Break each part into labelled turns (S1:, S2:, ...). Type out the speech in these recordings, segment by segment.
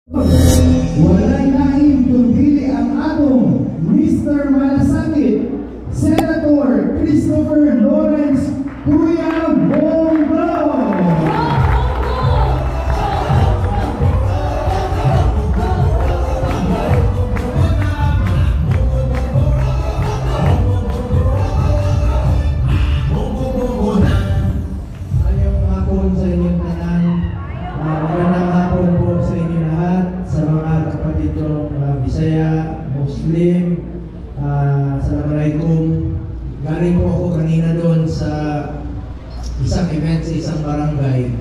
S1: Walay lain kundi ang atong Mr. Malasakit, Senator Christopher Lawrence Kuya Bongo.
S2: Muslim, Assalamualaikum. Galing po ako kanina doon sa isang event sa isang barangay.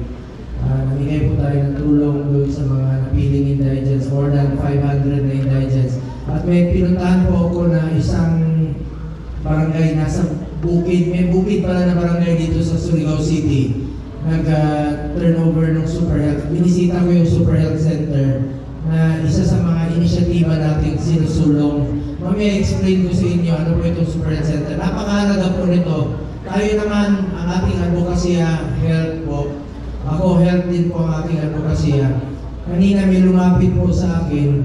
S2: Namigay po tayo ng tulong doon sa mga napiling indigents, more than 500 na indigents. At may pinuntahan po ako na isang barangay nasa bukid. May bukid pala na barangay dito sa Surigao City. Nag-turnover ng Super Health. Binisita ko yung Super Health Center na isa sa mga inisyatiba natin sinusulong. Mamaya explain ko sa inyo ano po itong Super Health Center. Napakahalaga po nito. Tayo naman, ang ating advokasya, health po. Ako, health din po ang ating advokasya. Kanina may lumapit po sa akin.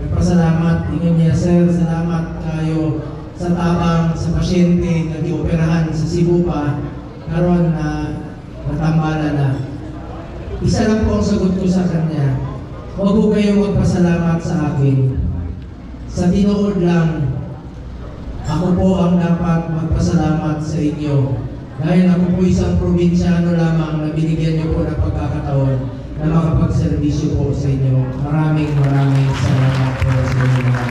S2: Nagpasalamat. Ingon niya, sir, salamat kayo sa tabang sa pasyente na dioperahan sa Cebu pa. Karon na natambala na. Isa lang po ang sagot ko sa kanya. Huwag po kayong magpasalamat sa akin. Sa tinuod lang, ako po ang dapat magpasalamat sa inyo. Dahil ako po isang probinsyano lamang na binigyan niyo po ng pagkakataon na makapagserbisyo po sa inyo. Maraming salamat po sa inyo.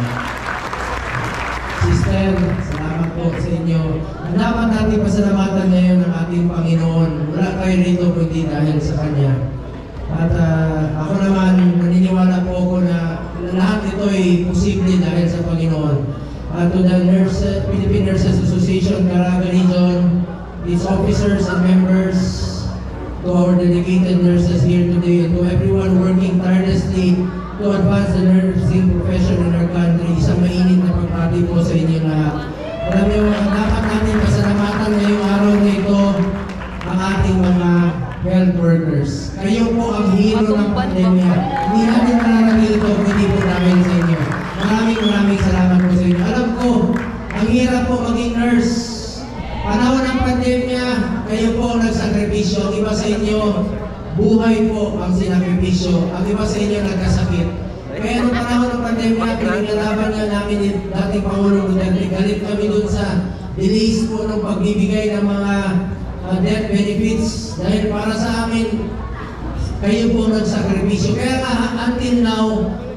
S2: Sister, salamat po sa inyo. Ang dapat natin pasalamatan ngayon ng ating Panginoon. Wala kayo rito kundi dahil sa Kanya. At ako naman, naniniwala po ako na lahat ito ay posible dahil sa Panginoon. To the Philippine Nurses Association, Caraga Region, its officers and members, to our dedicated nurses here today, and to everyone working tirelessly to advance the nursing profession in our country, isang mainit na pagbati po sa inyo lahat. Alam niyo, dapat natin pasalamatan ngayong araw na ito ang ating mga health workers. Kayo po ang hero ng pandemya. Hindi natin nararating ito, hindi po namin sa inyo. Maraming salamat po sa inyo. Alam ko, ang hirap po maging nurse. Panahon ng pandemya, kayo po ang nagsakripisyo. Ang iba sa inyo, buhay po ang sinakripisyo. Ang iba sa inyo, nagkasakit. Kaya nung panahon ng pandemya, pinaglaban nga namin yung dating Pangulong Duterte. Galit kami dun sa release po ng pagbibigay ng mga death benefits dahil para sa amin kayo po nagsakripisyo. Kaya nga until now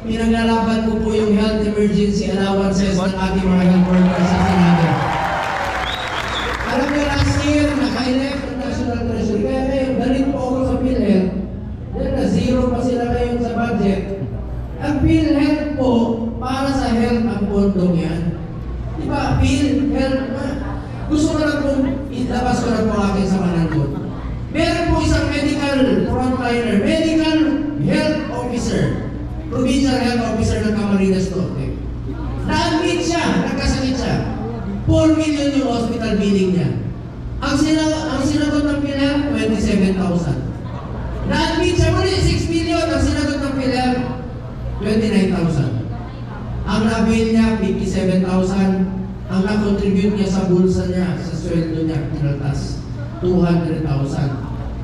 S2: pinaglalaban ko po yung health emergency allowances ng ating mga health workers sa Senado. Alam niyo, last year naka-elect ng National Treasury, kaya ngayon galing po ako sa PhilHealth dahil na zero pa sila ngayon sa budget. Ang PhilHealth po para sa health ang pondong yan, diba? PhilHealth, gusto ko lang kung ilabas ko lang po aking samanan doon. Meron po isang medical frontliner, medical health officer, provincial health officer ng Camarines Norte. Na-admit siya, nagkasakit siya. 4 million yung hospital billing niya. Ang sinagot ng PhilHealth, 27,000. Na-admit siya muli, 6 million. Ang sinagot ng PhilHealth, 29,000. Ang na-bill niya, 57,000. Ang na-contribute niya sa bulsa niya, sa sweldo niya, tinaltas, 200,000.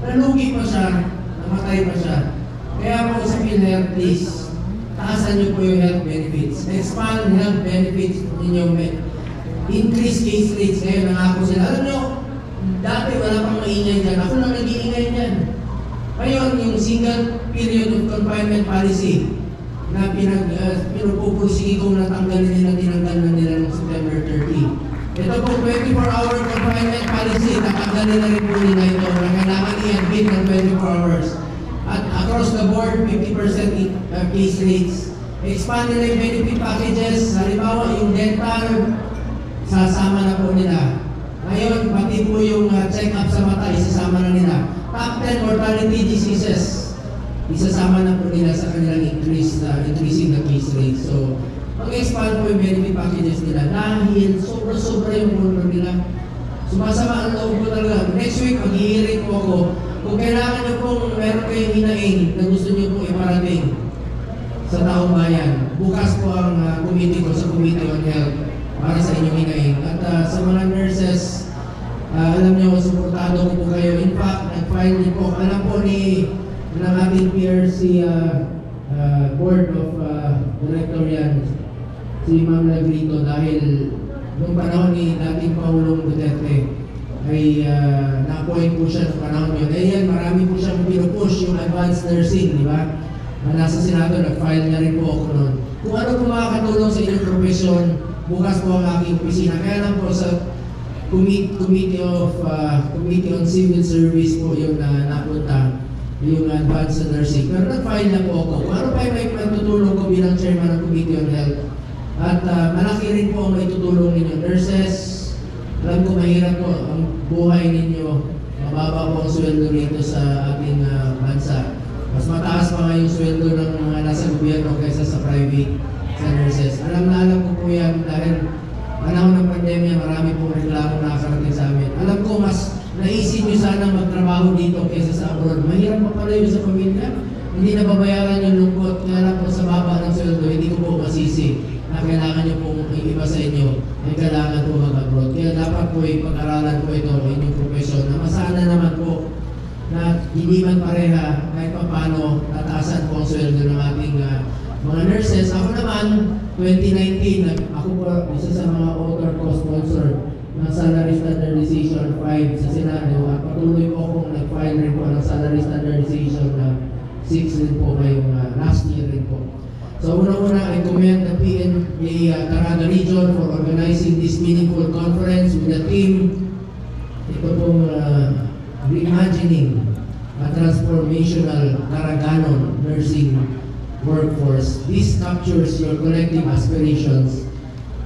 S2: Nalugi pa siya, namatay pa siya. Kaya po sa PhilHealth, please, taasan niyo po yung health benefits. Expand health benefits ninyong increase case rates. Ngayon, nangako sila. Alam niyo, dati wala pang maingay dyan. Ako lang nag-iingay dyan. Ngayon, yung single period of confinement policy, na pinupupursige kung natanggalin nila, tinanggal na nila noong September 30. Ito po, 24-hour confinement policy, natanggalin na rin po nila ito na kailangan i-admit ng 24 hours. At across the board, 50% case rates. Expand nila yung benefit packages. Halimbawa, yung dental, sasama na po nila. Ngayon, pati po yung check-up sa mata, isasama na nila. Top 10 mortality diseases, isasama na po nila sa kanilang increasing the case rate. So, mag-expand po yung benefit packages nila dahil sobra-sobra yung order nila. Sumasama ang loob ko talaga. Next week, mag-i-hearing po ako. Kung kailangan nyo pong meron kayong hinaing na gusto nyo pong iparating, sa taong bayan. Bukas po ang committee ko sa Committee on Health para sa inyong hinaing. At sa mga nurses, alam niyo, suportado ko po kayo. In fact, nag-file din po. Alam po ng ating PRC Board of Director yan, si Ma'am Lagrito, dahil noong panahon ni dating Pangulong Duterte ay na-appoint po siya noong panahon yun. Eh yan, marami po siyang pinupush yung advanced nursing, di ba? Nasa Senado, nag-file na rin po ako noon. Kung ano po makakatulong sa inyong profesyon, bukas po ang aking opisina. Kaya lang po sa Committee on Civil Service po yung napunta, yung advanced nursing. Pero nag-file na po ako. Kung ano pa yung may matutulong ko bilang chairman ng Committee on Health. At malaki rin po ang maitutulong ninyo. Nurses, alam ko mahirap po ang buhay ninyo. Mababa po ang sweldo rito sa ating bansa. Mas mataas pa nga yung sweldo ng mga nasa gobyerno kaysa sa private sa nurses. Alam ko po yan dahil panahon ng pandemya, marami pong reklamo nakakarating sa amin. Alam ko, mas naisip nyo sana magtrabaho dito kaysa sa abroad. Mahirap magpalayo sa pamilya. Hindi nababayaran yung lungkot. Kaya lang po sa baba ng sweldo, hindi ko po masisi na kailangan nyo pong iba sa inyo ay kailangan po mag-abroad. Kaya dapat po pag-aralan po ito ang inyong profesyon na masana naman po na hindi man pareha kahit pa paano tataasan po ang sweldo ng ating mga nurses. Ako naman, 2019, ako po isa sa mga author ko sponsor ng Salary Standardization 5 sa Senado at patuloy po akong nag-file rin po ng Salary Standardization na 6 rin po ngayong last year rin po. So una-una, I commend the PNA Caraga Region for organizing this meaningful conference with the team. Ito pong reimagining a transformational Caraganon nursing workforce. This captures your collective aspirations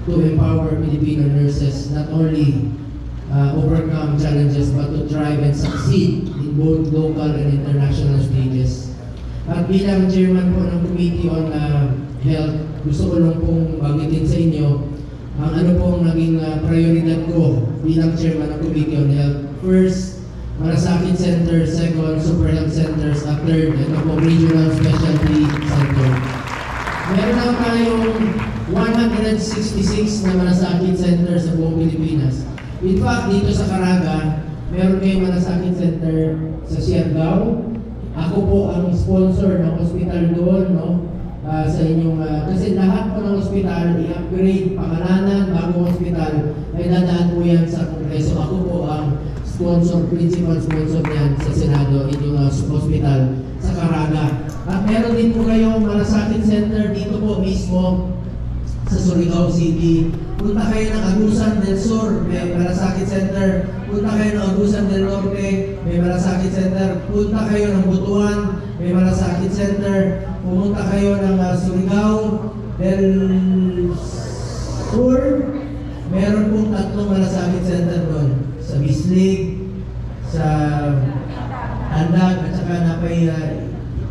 S2: to empower Filipino nurses not only overcome challenges but to thrive and succeed in both local and international stages. At bilang chairman po ng Committee on Health, gusto ko lang pong banggitin sa inyo ang ano pong naging prioridad ko bilang chairman ng Committee on Health. First, Malasakit Center. Second, Super Health Centers. At third, ito po, Regional Specialty Center. Meron na tayong 166 na Malasakit Center sa buong Pilipinas. In fact, dito sa Caraga, meron kayong Malasakit Center sa Siargao. Ako po ang sponsor ng hospital doon, no? Sa inyong, kasi lahat po ng hospital, i-upgrade, pangalanan, bagong hospital, ay dadaan po yan sa Kongreso. Ako po ang principal sponsor niyan sa Senado, inyong hospital sa Caraga. At meron din po kayong Malasakit Center dito po mismo sa Surigao City. Punta kayo ng Agusan del Sur, may Malasakit Center. Punta kayo ng Agusan del Norte, may Malasakit Center. Punta kayo ng Butuan, may Malasakit Center. Pumunta kayo ng Surigao del Sur, meron pong 3 Malasakit Center doon. Sa Bislig, sa Andag, at saka napay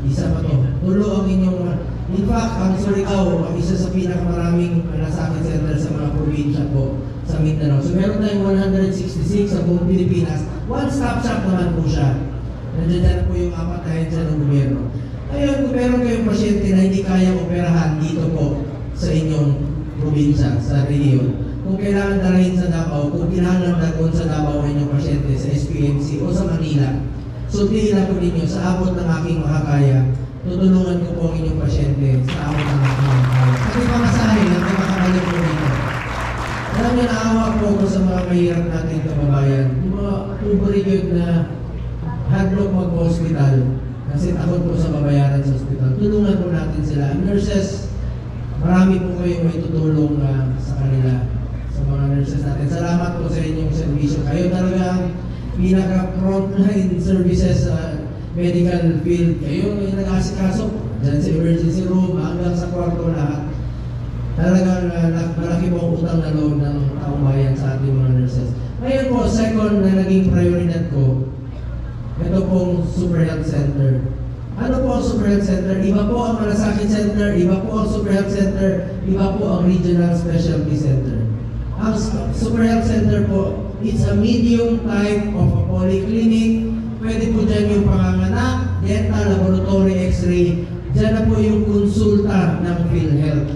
S2: isa pa to. Tulo ang inyong, in fact, ang Surigao, ang isa sa pinakamaraming Malasakit Center sa mga probinsya po sa Mindanao. So meron tayong 166 sa buong Pilipinas. One-stop shop naman po siya. Nandiyan na po yung 4 na dyan ng gobyerno. Ngayon, kung meron kayong pasyente na hindi kayang operahan dito po sa inyong probinsya, sa rehiyon, kung kailangan dalahin sa Davao, kung kailangan doon sa Davao ang inyong pasyente sa SPNC o sa Manila, sundin lang po ninyo sa abot ng aking makakaya, tutulungan ko po ang inyong pasyente sa abot ng aking makakaya. Kasi pamasahin lang na makakalik po dito. Alam niyo, naawa po ako sa mga mahirap natin kababayan. Yung mga tuberigod na hadlock mag-hospital kasi takot po sa babayaran sa hospital. Tulungan po natin sila. Nurses, marami po kayong may tutulong sa kanila, sa mga nurses natin. Salamat po sa inyong servisyo. Kayo talaga ang pinaka-frontline services sa medical field. Kayo yung nag-asikaso dyan sa emergency room, hanggang sa kwarto lahat. Talagang malaki po ang utang na loob ng taong bayan sa ating mga nurses. Ngayon po, second na naging prioridad ko, ito pong Super Health Center. Ano po ang Super Health Center? Iba po ang Malasakit Center, iba po ang Super Health Center, iba po ang Regional Specialty Center. Ang Super Health Center po, it's a medium type of a polyclinic. Pwede po dyan yung panganganak, dental, laboratory, x-ray. Dyan na po yung konsulta ng PhilHealth.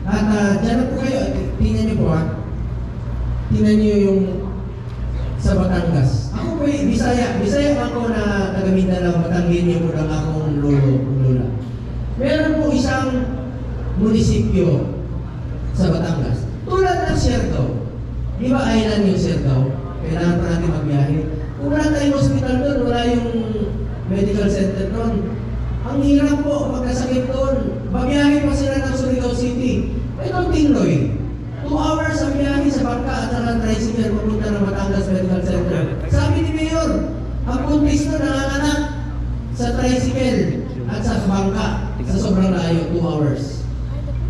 S2: At dyan na po kayo, tingnan niyo po tingnan niyo yung sa Batangas. Ako po Bisaya ako na taga Mindanao, Batangueño po ng akong lola. Meron po isang munisipyo sa Batangas. Tulad ng Siargao. Di ba island yung Siargao? Kailangan pa natin magbiyahe. Kung wala tayong hospital doon, wala yung medical center doon. Ang hirap po, magkasakit doon. Babiyahe pa sila ng Surigao City. Itong Tingloy. 2 hours ang biyahe sa bangka at saka tricycle pupunta ng Batangas Medical Center. Sabi ni Mayor, ang buntis na nanganganak sa tricycle at sa bangka sa sobrang layo, 2 hours.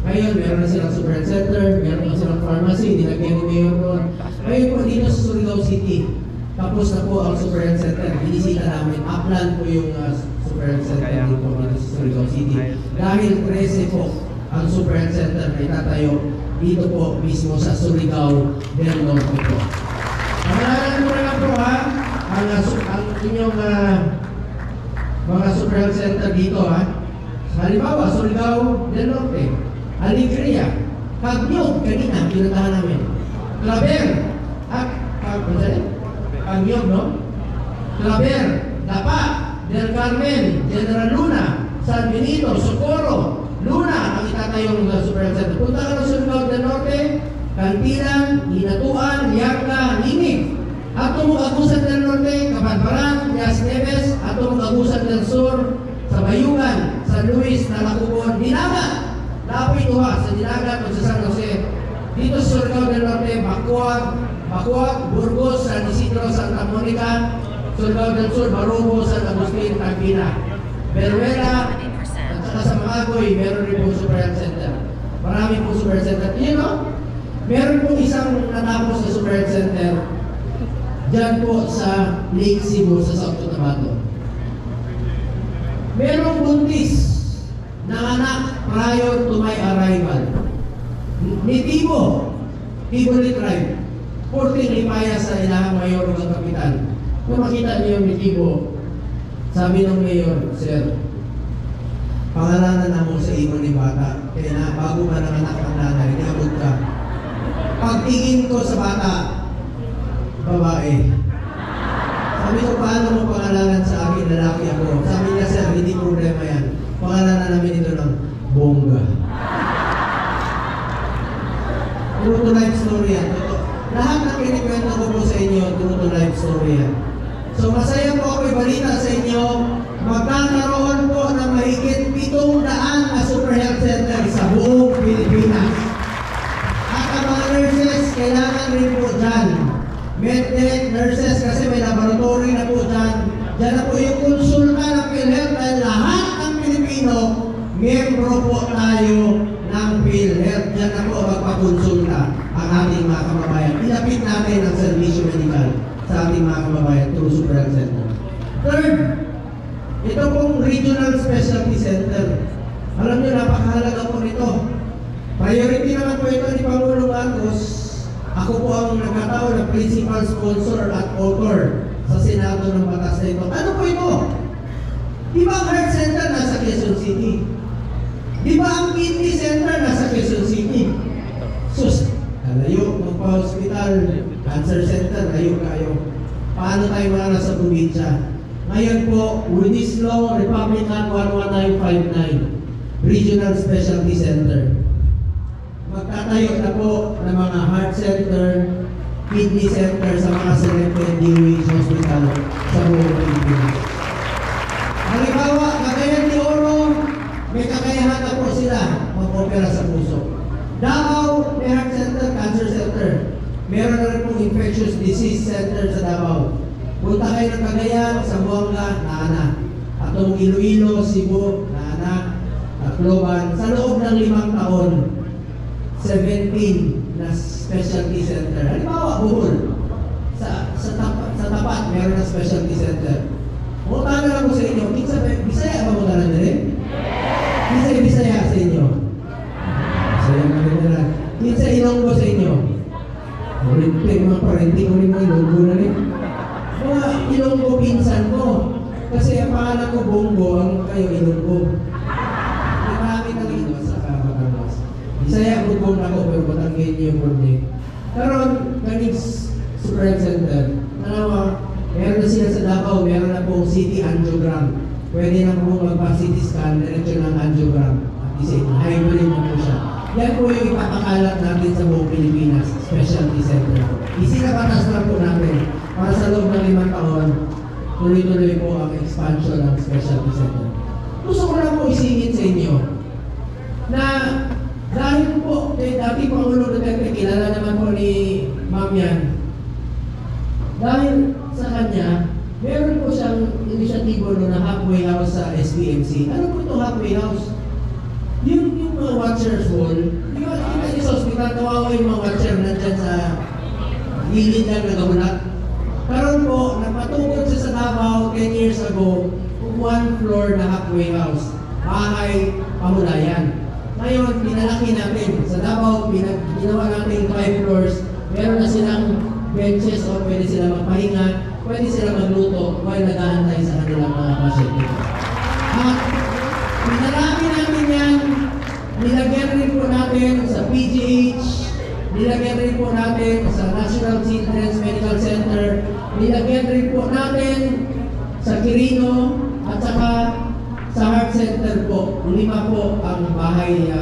S2: Ngayon, meron na silang super center, meron na silang pharmacy, nilagyan ni Mayor doon. Ngayon po dito sa Surigao City, tapos na po ang super center. Binisita namin, upland po yung super center dito sa Surigao City. Dahil 13 po ang super center na itatayo dito po mismo sa Surigao del Norte po. Pangalanan mo lang po ang inyong mga super center dito Halimbawa, Surigao del Norte, Alegria, Cagnyog, kanina, pinuntahan namin. Claver, Cagnyog, no? Claver, Dapa, Del Carmen, General Luna, San Benito, Socorro, Luna, ang itatayong super center. Punta ka ng Surigao del Norte, Kantinan, Hinatuan, Yangga, Limig. At Agusan del Norte, Cabanbaran, Las Neves, at Agusan del Sur, sa Bayugan, San Luis, Nalacubon, Dinagat. Lapoy Tuha, sa Dinagat o sa San Jose. Dito sa Surigao del Norte, Bacuag, Burgos, San Isidro, Santa Monica, Surigao del Sur, Barobo, San Agustin, Tagina, Beruela, at saka sa Magagoy, meron rin po super health center. Marami po super health center. Meron po isang natapos na super health center dyan po sa Lake Cebu, sa South Cotabato. Merong buntis na anak prior to my arrival. Ni Tibo Tribe. 14 lipaya sa ilahang mayor ng kapitan. Kung makita niyo ni Tibo, sabi ng mayor, Sir, pangalanan na mo sa imo ni bata. Kaya na, bago ka nanganak ang nanay, niabot ka. Pagtingin ko sa bata, babae. Sabi ko, paano mo pangalanan sa akin, lalaki ako? Sabi niya, Sir, hindi problema yan. Pangalanan namin ito ng Bongga. True to life story yan. Lahat ng kinikwento ko po sa inyo, true to life story yan. So masaya po ako ibalita sa inyo, magkakaroon po ng mahigit 700 na super health center sa buong Pilipinas. At ang mga nurses, kailangan rin po dyan. Medtech, nurses, kasi may laboratory na po dyan. Dyan na po yung konsulta ng PhilHealth dahil lahat ng Pilipino, miyembro po tayo ng PhilHealth. Dyan na po magpakonsulta ang ating mga kababayan. Ilapit natin ang servisyo medical sa ating mga kababayan through Super Health Center. Third, ito pong Regional Specialty Center. Alam niyo, napakahalaga po nito. Priority naman po ito ni Pangulong Marcos. Ako po ang nagkataon na principal sponsor at author sa Senado ng batas na ito. Ano po ito? Di ba ang heart center nasa Quezon City? Di ba ang kidney center nasa Quezon City? Sus, layo, magpa-hospital, cancer center, layo kayo. Paano tayo mga nasa probinsya? Ngayon po, with this law, Republican 11959, Regional Specialty Center. Magtatayo na po ng mga heart center, kidney center sa mga selected DOH hospital sa buong Pilipinas. Halimbawa, Cagayan de Oro, may kakayahan na po sila mag-opera sa puso. Davao, may heart center, cancer center. Meron na rin pong infectious disease center sa Davao. Punta kayo ng Cagayan, Zamboanga, Naana. At itong Iloilo, Cebu, Naana, Tacloban. Sa loob ng 5 taon, 17 na specialty center. Halimbawa, Bohol. Sa tapat, meron na specialty center. Mutana lang po sa inyo. Bisaya ba mutana na rin? Bisaya sa inyo. Bisaya na rin na lang. Kinsa Ilonggo sa inyo? Mga parenti ko rin mo, Ilonggo na rin. Mga Ilonggo pinsan ko. Kasi ang pangalan ko Bongo, ang kayo Ilonggo. Marami na rin sa Bisaya po kung ako, pero Batangueño yung birthday. Karon kaning Super Health Center, meron na sila sa Davao, meron na pong CT angiogram. Pwede na po magpa-CT scan, diretso ng angiogram. At isa, hybrid na po siya. Yan po yung ipapakalat natin sa buong Pilipinas, specialty center. Isinabatas lang po natin para sa loob ng 5 taon, tuloy-tuloy po ang expansion ng specialty center. Gusto ko lang po isingit sa inyo na dahil po kay dating Pangulong Duterte, kilala naman po ni Ma'am yan, dahil sa kanya, meron po siyang inisyatibo na halfway house sa SPMC. Ano po ito halfway house? Yung mga watchers wall, di ba kita niyo sa hospital, kawawa yung mga watcher nandyan sa gilid lang nagamulat. Karon po, napatugod siya sa Davao 10 years ago, 1 floor na halfway house, bahay pamulayan. Ngayon, pinalaki natin. Sa Davao, ginawa natin 5 floors, meron na silang benches o pwede sila magpahinga, pwede sila magluto while nag-aantay sa kanilang mga pasyente. At pinalaki natin yan, nilagyan rin po natin sa PGH, nilagyan rin po natin sa National Children's Medical Center, nilagyan rin po natin sa Quirino at saka sa Heart Center po. 5 po ang bahay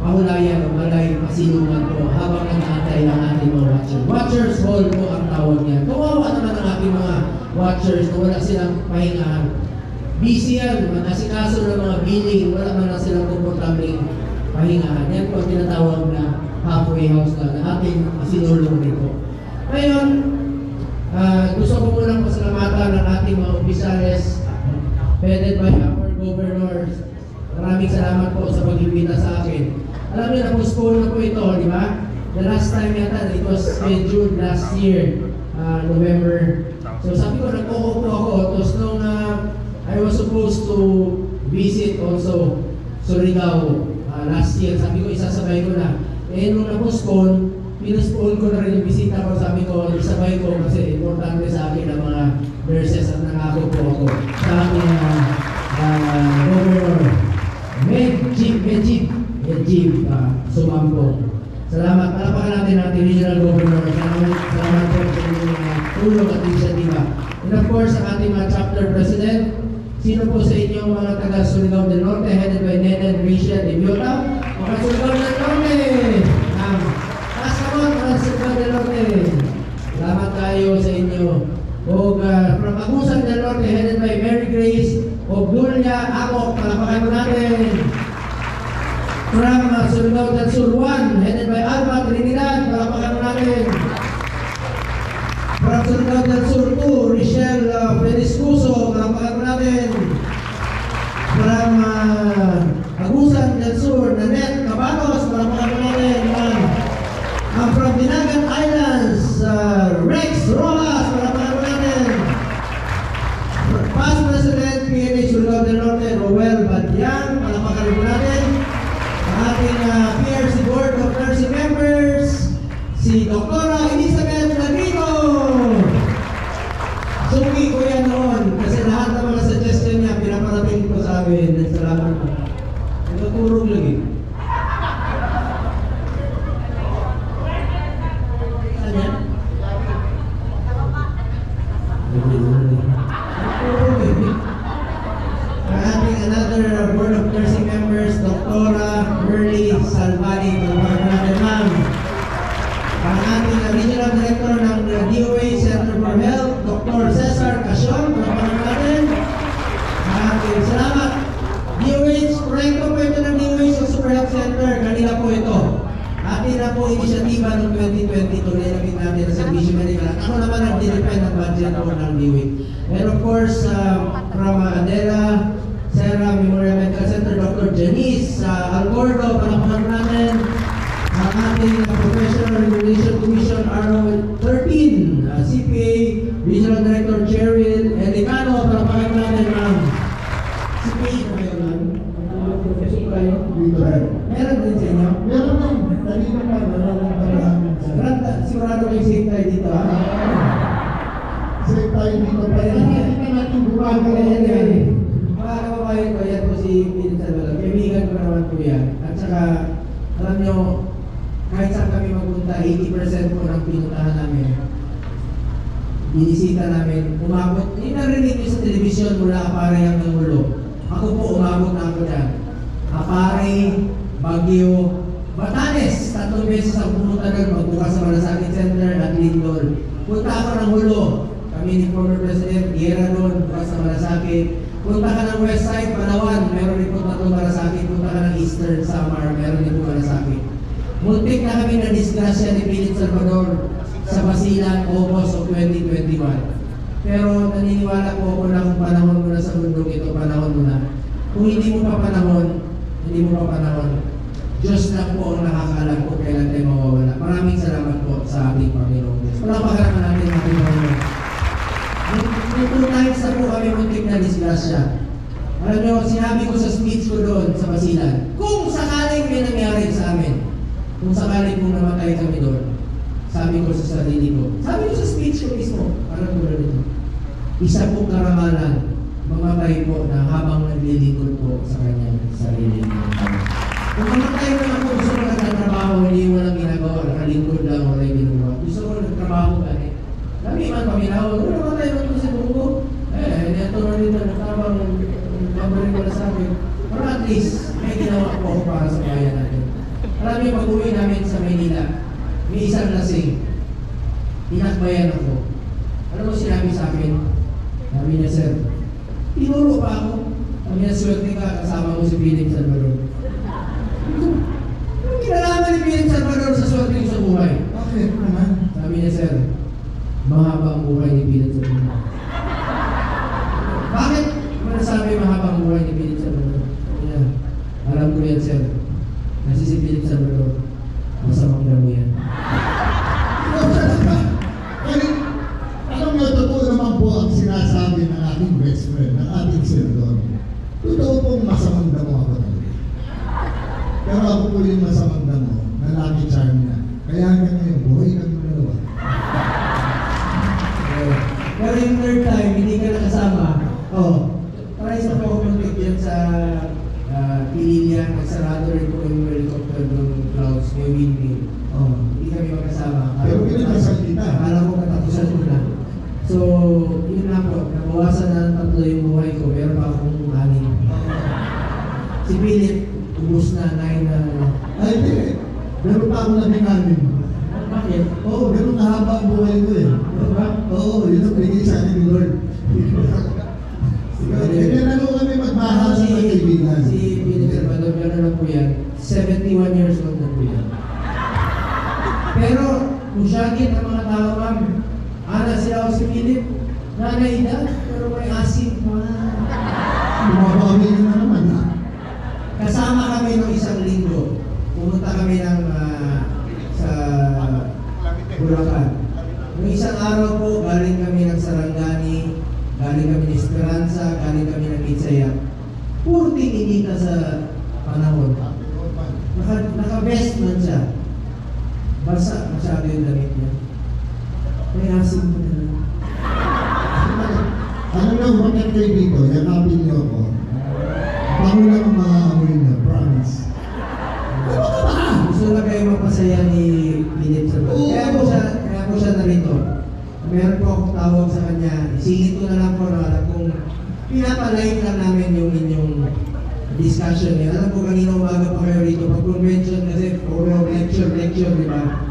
S2: pahulayan o balay pasilungan po habang nag-aantay ang ating mga watchers. Watchers Hall po ang tawag niya. Kawawa naman ang ating mga watchers na wala silang pahingahan. Busy yan, mag-asikaso ng mga billing, wala man na silang komportabling pahingahan. Yan po ang tinatawag na halfway house na ating sinulong dito. Ngayon, gusto ko munang pasalamatan ng ating mga opisyales headed by our governors. Maraming salamat po sa pag-imbita sa akin. Alam niyo, na-postpone na po ito, di ba? The last time yata, it was scheduled last year, November. So sabi ko, nag-uupo ako. Tapos nung I was supposed to visit also Surigao last year, sabi ko, isasabay ko na. Eh, nung na-postpone, pinuspone ko na rin yung bisita ko. Sabi ko, isabay ko kasi importante sa akin ang mga nurses at nangako po ako sa aking governor. Medjib Sumampo. Salamat. Palapakan natin ang Regional Governor. Salamat po sa inyong tulong at inisyatiba. And of course, ang ating mga chapter president. Sino po sa inyo mga taga Surigao del Norte headed by Nenen Rachel Ibiota? Mga Surigao del Norte! Taas naman mga Surigao del Norte. Salamat tayo sa inyo. O from Agusan del Norte headed by Mary Grace Obdulia Amok. Palapakan mo natin. From Surigao del Sur 1, headed by Alba Trinidad, palapakan mo natin. From Surigao del Sur 2, Richelle Frediscuso, palapakan mo natin. From Agusan del Sur, Nanette Cabanos, palapakan mo natin. From Dinagat Islands, Rex Rojas, palapakan mo natin. Past President PNH Surigao del Norte, Roel Badyang, palapakan mo natin. Ating PRC Board of Nursing Members, si Dr. Elizabeth Lagrito. Suki ko yan noon kasi lahat ng mga suggestion niya pinaparating ko sa amin. Salamat po. Nagturog lagi. Saan yan? Ating another Board of Nursing Members, Dr. Merly Salvani, palapakan natin ma'am. Ang ating Regional Director ng DOH Center for Health, Dr. Cesar Casion, palapakan natin. Ating salamat. DOH, proyekto po ito ng DOH sa Super Health Center, kanila po ito. Atin na po inisyatiba noong 2022, nilapit natin sa Vision Medical. Ako naman nag-depend ng budget po ng DOH. And of course, from Adela Serra Memorial Medical Center, Dr. Janice Alcordo, palapakan natin. Ang ating Professional Regulation Commission RO13, CPA Regional Director Cheryl Elicano, palapakan natin ma'am. CPA na kayo ma'am? Professor kayo? Meron din sa inyo?
S1: Meron lang. Dali naman.
S2: Sigurado kayo safe tayo dito ha?
S1: Safe tayo dito pa yan. Hindi natin buwan ka yan.
S2: Mga kababayan ko, yan po si Pinit Salvador. Kaibigan ko naman po yan. At saka, Alam nyo, kahit saan kami magpunta, 80% po ng pinuntahan namin, binisita namin, umabot, hindi narinig nyo sa telebisyon mula Apare hanggang Ulo. Ako po, umabot na ako dyan. Apare, Baguio, Batanes, 3 beses ang pumunta doon, magbukas sa Malasakit Center at Lindol. Punta ako ng Ulo, kami ni former President, Guerra doon, bukas sa Malasakit. Punta ka ng West Side, Palawan, meron din po 3 Malasakit. Punta ka ng Eastern Samar, meron din po Malasakit. Muntik na kami na disgrasya ni Philip Salvador sa Basilan, August of 2021. Pero naniniwala po ako na kung panahon mo na sa mundong ito, panahon mo na. Kung hindi mo pa panahon, Diyos lang po ang nakakaalam kung kailan tayo mawawala. Maraming salamat po sa ating Panginoon Diyos. Palapakalaman natin ang ating Panginoon. May 2 times na po kami muntik na disgrasya. Alam nyo, sinabi ko sa speech ko doon sa Basilan, kung sakaling may nangyari sa amin, kung sakaling kung namatay kami doon, sabi ko sa sarili ko, sabi ko sa speech ko mismo, alam ko na dito, isa pong karamalan, mamatay po na habang naglilingkod po sa kanyang sarili. Kung mamatay na ako, gusto ko nagtatrabaho, hindi mo lang ginagawa, nakalingkod lang, wala yung ginagawa. Gusto ko nagtrabaho ka eh. Sabi man kami na, namatay na ito sa buko. Ito na dito, nagtabang, nagtabang ko na sa akin. Pero at least, may ginawa po ako para sa kaya natin. Alam niyo, pag-uwi namin sa Maynila, may isang lasing. Tinakbayan ako. Alam mo sinabi sa akin? Sabi niya, sir, tinuro pa ako. Sabi niya, swerte ka, kasama mo si Philip Salvador. Anong kinalaman ni Philip Salvador sa swerte ko sa buhay?
S1: Bakit naman?
S2: Sabi niya, sir, mahaba ang buhay ni Philip Salvador. Bakit masasabi mahaba ang buhay ni Philip Salvador? Sabi niya, alam ko yan, sir. Kasi si Philip Salvador, masamang damo yan.
S1: Alam mo, totoo naman po ang sinasabi ng ating best friend, ng ating senador. Totoo pong masamang damo ako talaga. Pero ako po yung masamang damo na lucky charm niya. Kaya hanggang ngayon, buhay kami dalawa.
S2: Pero yung third time, hindi ka nakasama. Try sa po kumuntik yan sa Pililia, nagsarado rin po yung helicopter ng clouds, may windmill. Hindi kami magkasama.
S1: Pero pinagkasal kita.
S2: Akala ko katapusan ko na. So, yun na po, nabawasan na ng 3 yung buhay ko, meron pa akong 6. Si Philip, ubus na, 9 na.
S1: Ay, hindi. Meron pa ako nabinganin.
S2: Bakit?
S1: Oo, ganun kahaba ang buhay ko eh.
S2: Diba?
S1: Oo, yun ang binigay sa akin ni Lord. Kaya lalo kami magmahal sa kaibigan.
S2: Si Philip Salvador, gano'n lang po yan. 71 years old na po yan. Pero, kung syagit ang mga tao, ma'am, anak sila ako si Philip, nanay edad, pero may asin.
S1: Bumabawin na naman ha.
S2: Kasama kami ng isang linggo. Pumunta kami ng sa Bulacan. Noong isang araw po, galing kami ng Sarangani, galing kami ng Esperanza, galing kami ng Itsaya. Puro tininita sa panahon. Naka-vest man siya. Basa masyado yung damit niya. May asin mo na lang.
S1: Ano lang, bakit kayo dito? Yakapin niyo ako. Pango lang ang mga amoy niyo, promise.
S2: Gusto na kayo mapasaya ni Philip Salvador. Kaya po siya narito. Meron po akong tawag sa kanya. Isingit ko na lang po na alam kung pinapalight lang namin yung inyong discussion niya. Alam ko kanina umaga pa kayo rito pag convention kasi puro lecture, di ba?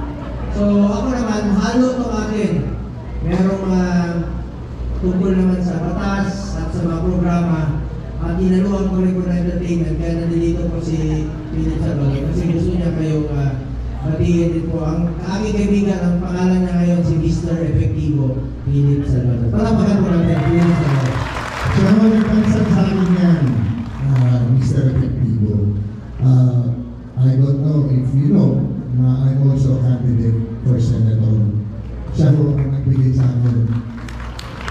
S2: So ako naman, halo to akin. Merong tungkol naman sa batas at sa mga programa. At inaluhan ko rin po na entertainment kaya nandito po si Philip Salvador kasi gusto niya kayong batiin din po. Ang aking kaibigan, ang pangalan niya ngayon si Mr. Efectivo Philip Salvador. Palapakan po natin, Philip Salvador.
S1: Siya naman nagpansag sa akin yan, Mr. Efectivo. I don't know if you know na I'm also a candidate for Senator. Siya po ang nagbigay sa akin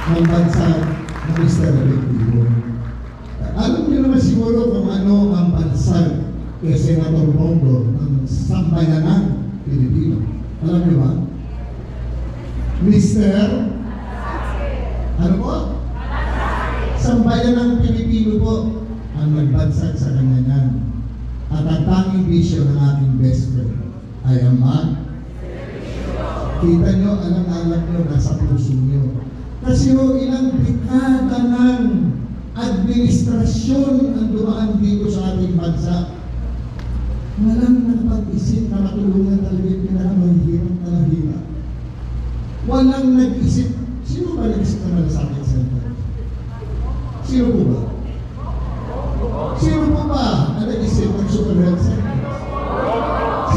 S1: ng bansag ng Mr. Efectivo. Alam niyo naman siguro kung ano ang bansag kay Senator Bongo ng sambayanan Pilipino. Alam niyo ba? Mr. Ano po? Sambayanan Pilipino po ang nagbansag sa kanya niyan. At ang tanging bisyo ng aking best friend ay ang kita nyo, alam-alam nyo, nasa puso nyo. Kasi ilang dekada ng administrasyon ang dumaan dito sa ating bansa. Walang nakapag-isip na matulungan talaga yung pinakamahirap na nahirap. Walang nag-isip. Sino ba nag-isip na malasakit center? Sino po ba? Sino po ba ang nag-isip ng super health center?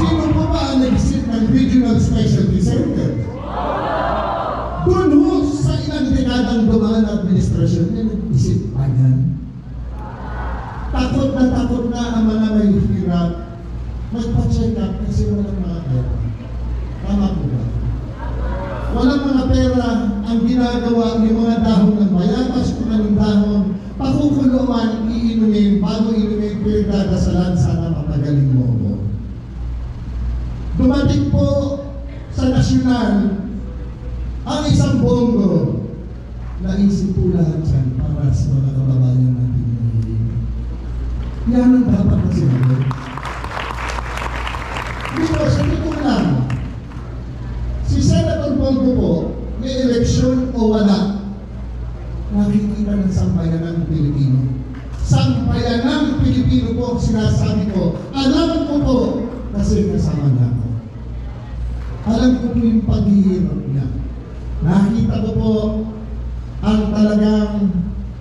S1: Sino po ba ang nag-isip ng regional specialty center? Doon ho sa ilang dekadang dumaan na administrasyon, may nag-isip pa yan. Takot na ang mga mahihirap magpa-check up kasi walang mga pera. Tama po ba? Walang mga pera ang ginagawa ng mga dahon ng bayabas kung anong dahon, pakukuluan, iinumin, bago inumin, pinagdadasalan, sana mapagaling mo ko. Dumating po sa nasyonal ang isang bongo. Naisip po lahat yan para sa mga kababayan natin. Yan ang dapat na sinabi. Dito, sa totoo lang, si Senator Bongo po, may eleksyon o wala, nakikita ng sambayan ng Pilipino. Sambayan ng Pilipino po, sinasabi ko, alam ko po, kasi kasama niya ako. Alam ko po yung paghihirap niya. Nakita ko po ang talagang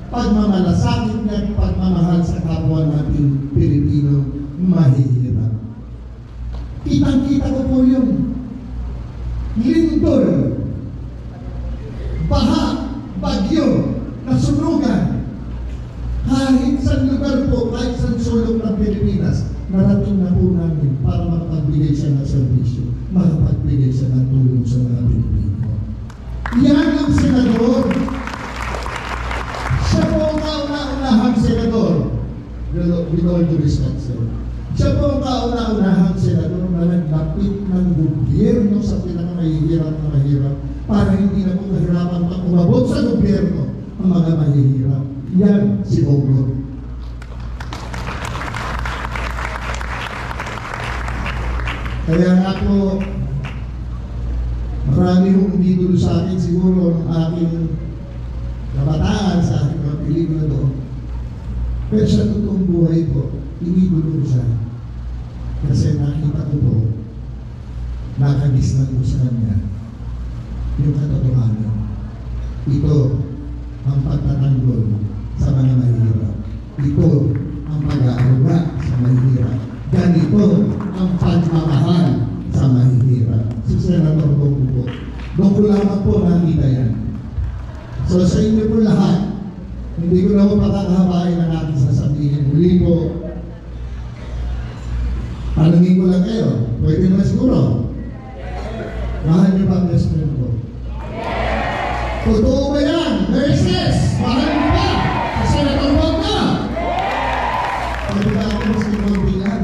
S1: pagmamalasakit niya, pagmamahal sa kapwa natin Pilipino, mahihirap. Kitang-kita ko po yung lindol, baha, bagyo, nasunugan. Kahit sa lugar po, kahit sa sulok ng Pilipinas, narating na po namin para makapagbigay siya ng serbisyo, makapagbigay siya ng tulong sa mga Pilipino. Yan ang senador. Siya po ang kauna-unahang senador. With all due respect, sir. Siya po ang kauna-unahang senador na naglapit ng gobyerno sa pinakamahihirap na mahirap para hindi na po mahirapan pang umabot sa gobyerno ang mga mahihirap. Yan si Bongo. Kaya nga po, marami hong umidolo sa akin siguro ng aking kabataan sa aking mga pelikula doon. Pero sa totoong buhay po, inidolo ko siya. Kasi nakita ko po, nakagis na po sa kanya yung katotohanan. Ito ang pagtatanggol sa mga mahirap. Ito ang pag-aaruga sa mahirap. Ganito ang pagmamahal sa mahihirap. Si Senator Bongo po. Doon ko lamang po nakita yan. So sa inyo po lahat, hindi ko na po pakakahabain ang aking sasabihin. Muli po, tanungin ko lang kayo. Pwede naman siguro. Mahal niyo ba ang best friend ko? Totoo ba yan? Versus, mahal niyo ba? Si Senator Bongo? Pwede ba ako mas kinontilan?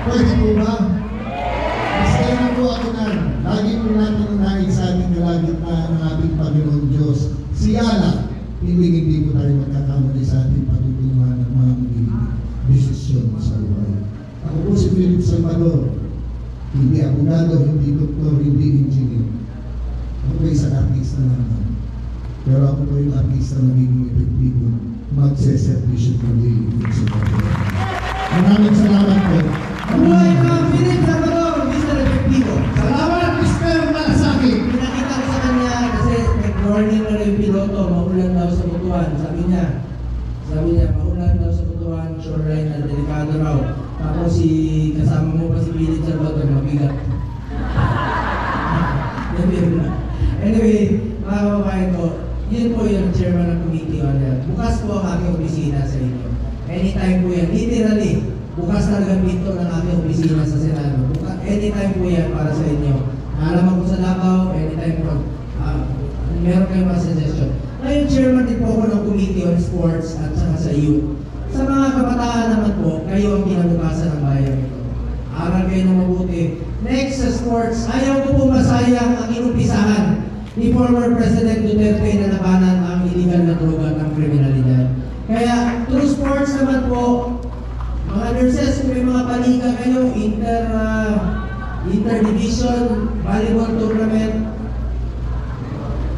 S1: Pwede po ba? Masaya na po ako na. Lagi po natin unahin sa ating kalagitnaan ng ating Panginoon Diyos. Siyala, hindi po tayo magkakamali sa ating patutunguhan ng mga magiging desisyon sa buhay. Ako po si Philip Salvador. Hindi abogado, hindi doktor, hindi engineer. Ako po isang artista naman. Pero ako po yung artista na magiging epektibo. Magseservisyo po din sa pagkakas. Maraming salamat po.
S2: Buhay ka, Philip Salvador, Mr. Efectivo.
S1: Salamat, Mr. Malasakit.
S2: Pinakita ko sa kanya kasi nag-warning na rin yung piloto, maulan daw sa Butuan. Sabi niya, maulan daw sa Butuan, shoreline na delikado raw. Tapos kasama mo pa si Philip Salvador, mabigat. Anyway, mga kababayan ko, yun po yung chairman ng committee on health. Bukas po ang aking opisina sa inyo. Anytime po yan, literally, bukas talaga pinto ng aking opisina sa Senado. Anytime po yan para sa inyo. Alam ko sa Davao, anytime po. Meron kayong mga suggestion. Ngayon, chairman din po ako ng Committee on Sports at saka sa youth. Sa mga kabataan naman po, kayo ang kinabukasan ng bayan ito. Aral kayo na mabuti. Next sa sports, ayaw ko po masayang ang inumpisahan ni former President Duterte na labanan ang illegal na droga ng kriminalidad. Kaya, through sports naman po, mga nurses, kung may mga palika kayo, interdivision, volleyball tournament,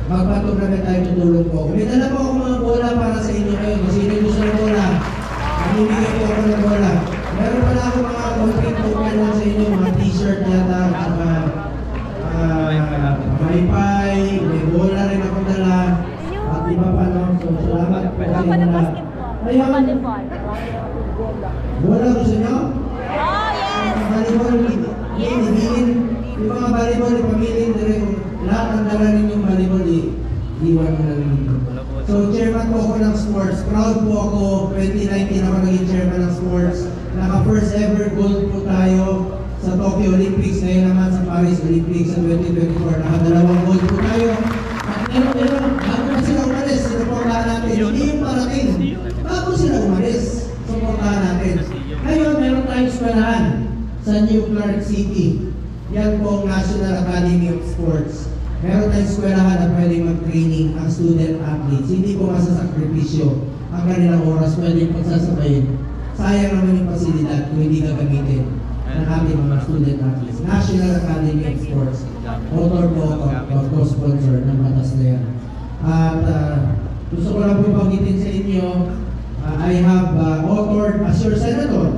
S2: magpa-tournament tayo, tutulong po. May dala po ako mga bola para sa inyo ngayon. Kung sino gusto ng bola, mamimigay po ako ng bola. Meron pala ako mga complete token lang sa inyo, mga t-shirt yata, saka maypay, may bola rin ako dala, at iba pa no. So, salamat po sa inyo na. Ayun, bola gusto nyo?
S3: Oh, yes!
S2: Volleyball, hihingin. Yung mga volleyball, ipamilin na rin. Lahat ang dala ninyong volleyball, iwan mo na rin dito. So, chairman po ako ng sports. Proud po ako. 2019 ako naging chairman ng sports. Naka-first ever gold po tayo sa Tokyo Olympics. Ngayon naman sa Paris Olympics sa 2024. Naka-2 gold po tayo. At meron, bago na sila umalis, sinuportahan natin. Hindi yung parating. Bago sila umalis, suportahan natin. Ngayon, meron tayong eskwelahan sa New Clark City. Yan po ang National Academy of Sports. Meron tayong eskwelahan na pwedeng mag-training ang student athletes. Hindi po masasakripisyo ang kanilang oras, pwedeng pagsasabayin. Sayang naman yung pasilidad kung hindi gagamitin ng ating mga student athletes. National Academy of Sports. Author po ako, mag-sponsor ng batas na yan. At gusto ko lang po ipagitin sa inyo, I have authored as your senator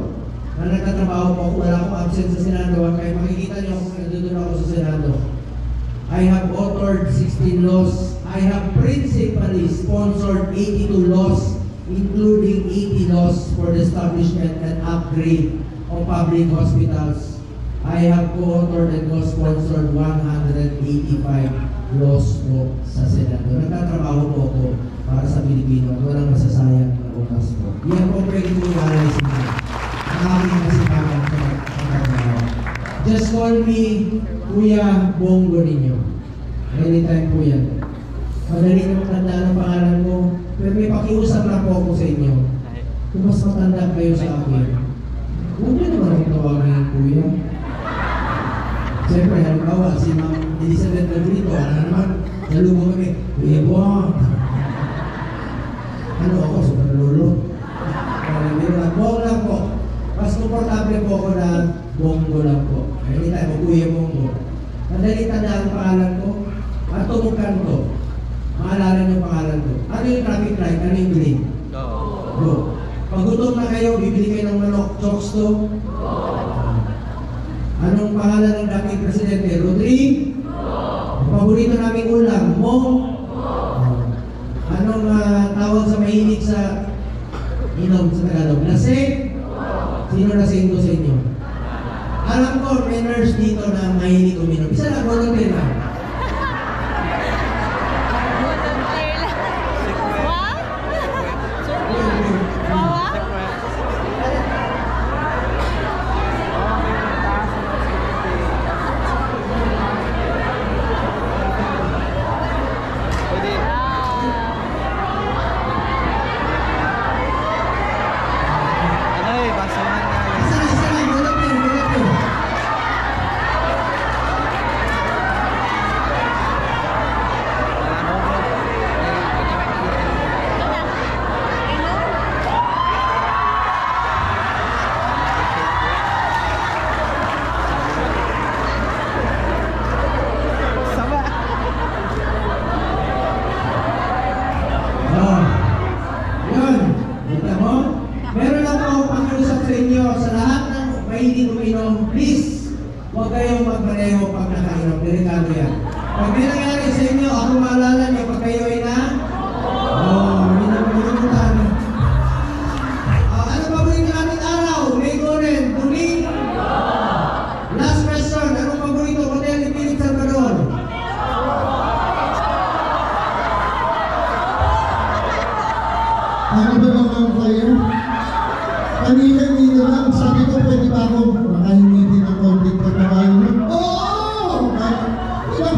S2: na nagtatrabaho po ako. Wala akong absent sa Senado. Kaya makikita niyo kung nandun ako sa Senado. I have authored 16 laws. I have principally sponsored 82 laws, including 80 laws for the establishment and upgrade of public hospitals. I have co-authored and co-sponsored 185 laws po sa Senado. Nagtatrabaho po ako para sa Pilipino at walang masasayang na oras po. Yan po pwede po i-analyze nyo. Ang aking kasipagan sa pagkatrabaho. Just call me Kuya Bongo ninyo. Anytime po yan. Madali naman tandaan ang pangalan mo. Pero may pakiusap na po ako sa inyo. Kung mas matanda kayo sa akin, huwag nyo naman akong tawagin ng Kuya. Siyempre, halimbawa, si Ma'am Elizabeth Lagrito, ano naman, nalubong kami, Kuya Bong. Ano ako, super lolo? Bong lang po. Mas komportable po ako na Bongo lang po. Anytime mo, Kuya Bongo. Madali tandaan ang pangalan ko at tumukan ko. Maalalan yung pangalan ko. Ano yung traffic light? Ano yung green? Go. Pag gutom na kayo, bibili kayo ng manok, chokes to? Anong pangalan ng dating presidente? Rodrigo? Paborito naming ulam? Mo? Anong tawag sa mahilig sa inom sa Tagalog? Lasing? Sino lasing ko sa inyo? Alam ko, may nurse dito na mahilig uminom. Isa lang, volunteer lang. Please, huwag kayong magpareho pag nakainom. Delikado yan. Pag may nangyari sa inyo, ako maalala niyo pag kayo ay na? Hindi na pagkakalimutan. Ano paborito nating araw? May Goren, tuling? Last question, anong paborito? Hotel ni Philip Salvador?
S1: Ano ba naman kayo? Kanina lang, sabi ko pwede ba ako makahingi din ng konting pagkabayo? Oo! Ibang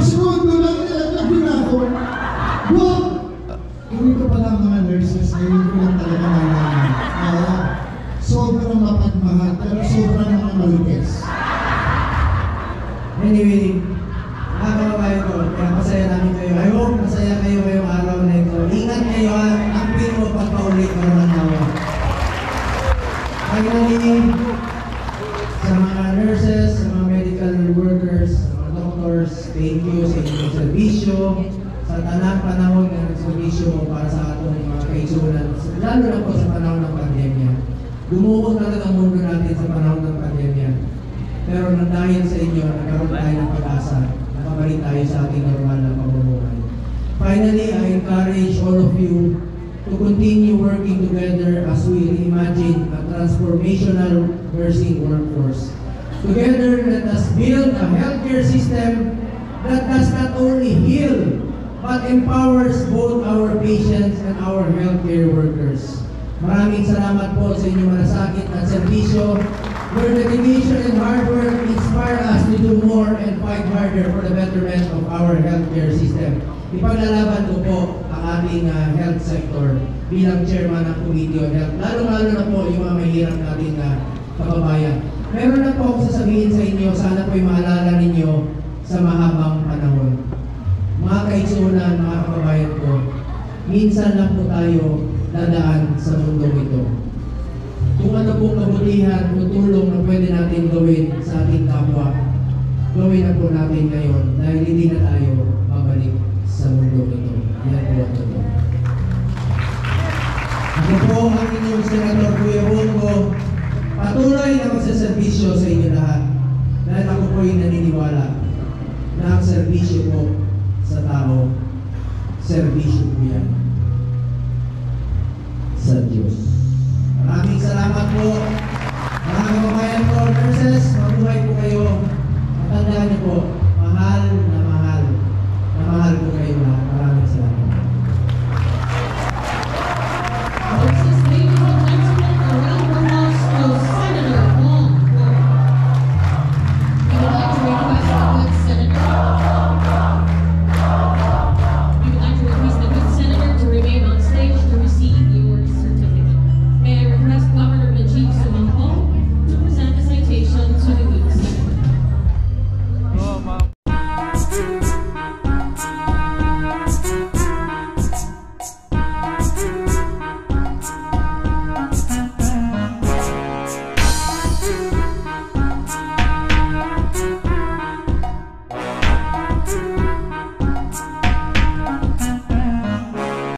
S2: mga nurses, sa mga medical workers, sa mga doctors, thank you sa inyong serbisyo, sa tanang panahon ng serbisyo mo para sa atong mga kaisunan, lalo na po sa panahon ng pandemya. Gumuho talaga ang mundo natin sa panahon ng pandemya. Pero nang dahil sa inyo, nagkaroon tayo ng pag-asa, nakabalik tayo sa ating normal na pamumuhay. Finally, I encourage all of you to continue working together as we reimagine a transformational nursing workforce. Together, let us build a healthcare system that does not only heal, but empowers both our patients and our healthcare workers. Maraming salamat po sa inyong malasakit at serbisyo. Your dedication and hard work inspire us to do more and fight harder for the betterment of our healthcare system. Ipaglalaban ko po ang ating health sector bilang chairman ng Committee on Health. Lalo-lalo na po yung mga mahirap nating kababayan. Meron na po ako sasabihin sa inyo, sana po'y maalala ninyo sa mahabang panahon. Mga kaitsunan, mga kababayan ko, minsan lang po tayo dadaan sa mundong ito. Kung ano pong kabutihan o tulong na pwede natin gawin sa ating kapwa, gawin na po natin ngayon dahil hindi na tayo babalik sa mundo ito. Yan po ang ito. Ako po ang inyong Senator Kuya Bongo, patuloy na magsaservisyo sa inyo lahat dahil ako po yung naniniwala na ang servisyo po sa tao, servisyo